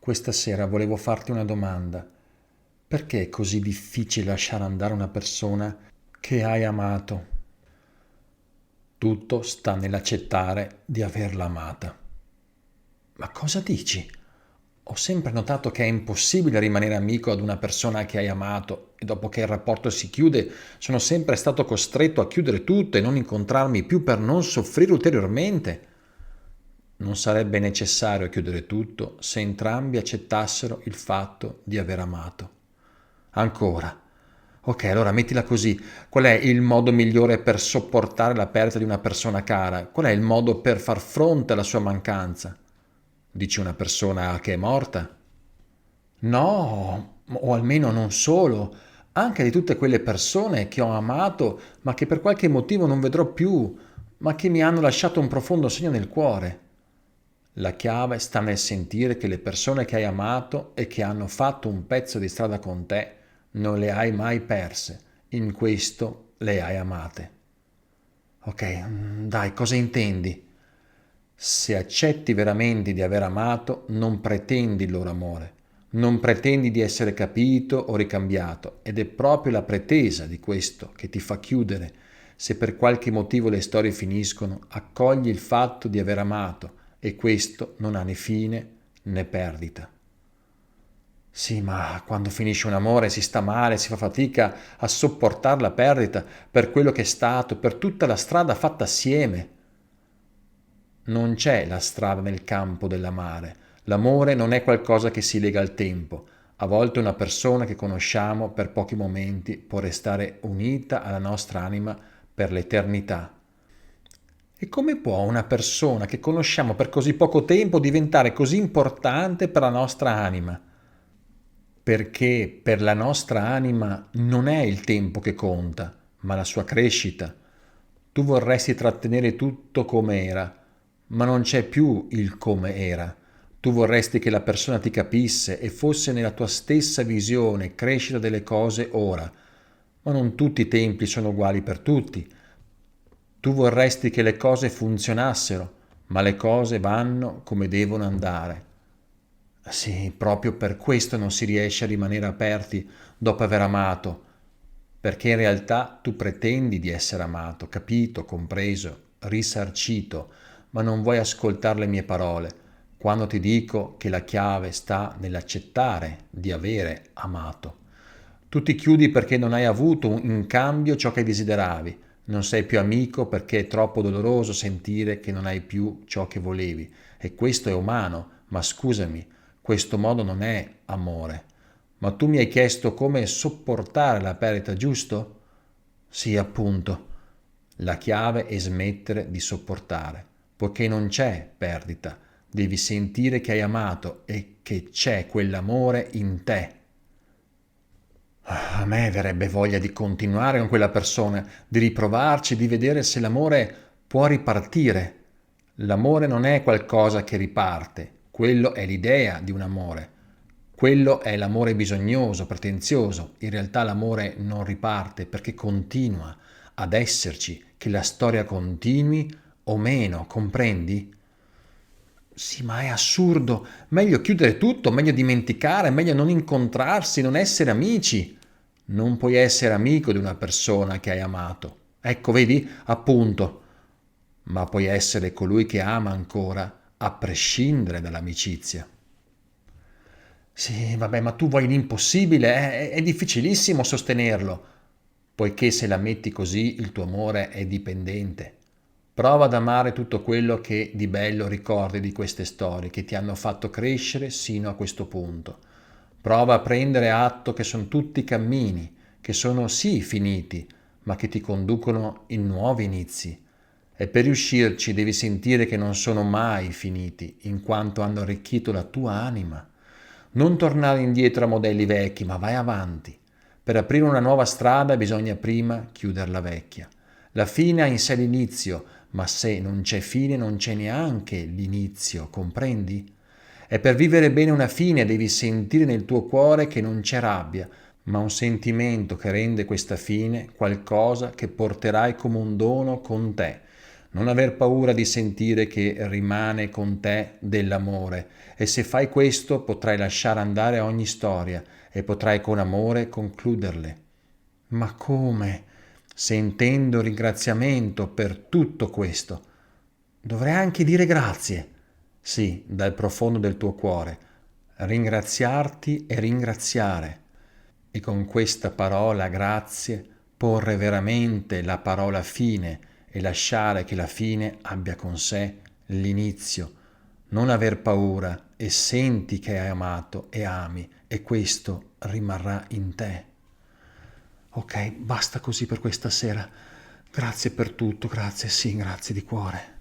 Questa sera volevo farti una domanda. Perché è così difficile lasciare andare una persona che hai amato? Tutto sta nell'accettare di averla amata. Ma cosa dici? Ho sempre notato che è impossibile rimanere amico ad una persona che hai amato e dopo che il rapporto si chiude sono sempre stato costretto a chiudere tutto e non incontrarmi più per non soffrire ulteriormente. Non sarebbe necessario chiudere tutto se entrambi accettassero il fatto di aver amato. Ancora. Ok, allora mettila così. Qual è il modo migliore per sopportare la perdita di una persona cara? Qual è il modo per far fronte alla sua mancanza? Dici una persona che è morta? No, o almeno non solo, anche di tutte quelle persone che ho amato, ma che per qualche motivo non vedrò più, ma che mi hanno lasciato un profondo segno nel cuore. La chiave sta nel sentire che le persone che hai amato e che hanno fatto un pezzo di strada con te non le hai mai perse, in questo le hai amate. Ok, dai, cosa intendi? Se accetti veramente di aver amato, non pretendi il loro amore, non pretendi di essere capito o ricambiato, ed è proprio la pretesa di questo che ti fa chiudere. Se per qualche motivo le storie finiscono, accogli il fatto di aver amato e questo non ha né fine né perdita. Sì, ma quando finisce un amore si sta male, si fa fatica a sopportare la perdita per quello che è stato, per tutta la strada fatta assieme. Non c'è la strada nel campo dell'amare. L'amore non è qualcosa che si lega al tempo. A volte una persona che conosciamo per pochi momenti può restare unita alla nostra anima per l'eternità. E come può una persona che conosciamo per così poco tempo diventare così importante per la nostra anima? Perché per la nostra anima non è il tempo che conta, ma la sua crescita. Tu vorresti trattenere tutto come era, ma non c'è più il come era. Tu vorresti che la persona ti capisse e fosse nella tua stessa visione crescita delle cose ora, ma non tutti i tempi sono uguali per tutti. Tu vorresti che le cose funzionassero, ma le cose vanno come devono andare. Sì, proprio per questo non si riesce a rimanere aperti dopo aver amato, perché in realtà tu pretendi di essere amato, capito, compreso, risarcito, ma non vuoi ascoltare le mie parole quando ti dico che la chiave sta nell'accettare di avere amato. Tu ti chiudi perché non hai avuto in cambio ciò che desideravi, non sei più amico perché è troppo doloroso sentire che non hai più ciò che volevi. E questo è umano, ma scusami, questo modo non è amore. Ma tu mi hai chiesto come sopportare la perdita, giusto? Sì, appunto. La chiave è smettere di sopportare, poiché non c'è perdita. Devi sentire che hai amato e che c'è quell'amore in te. A me verrebbe voglia di continuare con quella persona, di riprovarci, di vedere se l'amore può ripartire. L'amore non è qualcosa che riparte, quello è l'idea di un amore. Quello è l'amore bisognoso, pretenzioso. In realtà l'amore non riparte perché continua ad esserci, che la storia continui o meno, comprendi? Sì, ma è assurdo. Meglio chiudere tutto, meglio dimenticare, meglio non incontrarsi, non essere amici. Non puoi essere amico di una persona che hai amato. Ecco, vedi? Appunto. Ma puoi essere colui che ama ancora, a prescindere dall'amicizia. Sì, vabbè, ma tu vuoi l'impossibile, è difficilissimo sostenerlo, poiché se la metti così il tuo amore è dipendente. Prova ad amare tutto quello che di bello ricordi di queste storie che ti hanno fatto crescere sino a questo punto. Prova a prendere atto che sono tutti cammini, che sono sì finiti, ma che ti conducono in nuovi inizi. E per riuscirci devi sentire che non sono mai finiti, in quanto hanno arricchito la tua anima. Non tornare indietro a modelli vecchi, ma vai avanti. Per aprire una nuova strada bisogna prima chiudere la vecchia. La fine ha in sé l'inizio, ma se non c'è fine non c'è neanche l'inizio, comprendi? E per vivere bene una fine devi sentire nel tuo cuore che non c'è rabbia, ma un sentimento che rende questa fine qualcosa che porterai come un dono con te. Non aver paura di sentire che rimane con te dell'amore, e se fai questo potrai lasciare andare ogni storia e potrai con amore concluderle. Ma come? Sentendo ringraziamento per tutto questo. Dovrei anche dire grazie. Sì, dal profondo del tuo cuore. Ringraziarti e ringraziare. E con questa parola grazie porre veramente la parola fine e lasciare che la fine abbia con sé l'inizio. Non aver paura e senti che hai amato e ami e questo rimarrà in te. Ok, basta così per questa sera. Grazie per tutto, grazie, sì, grazie di cuore.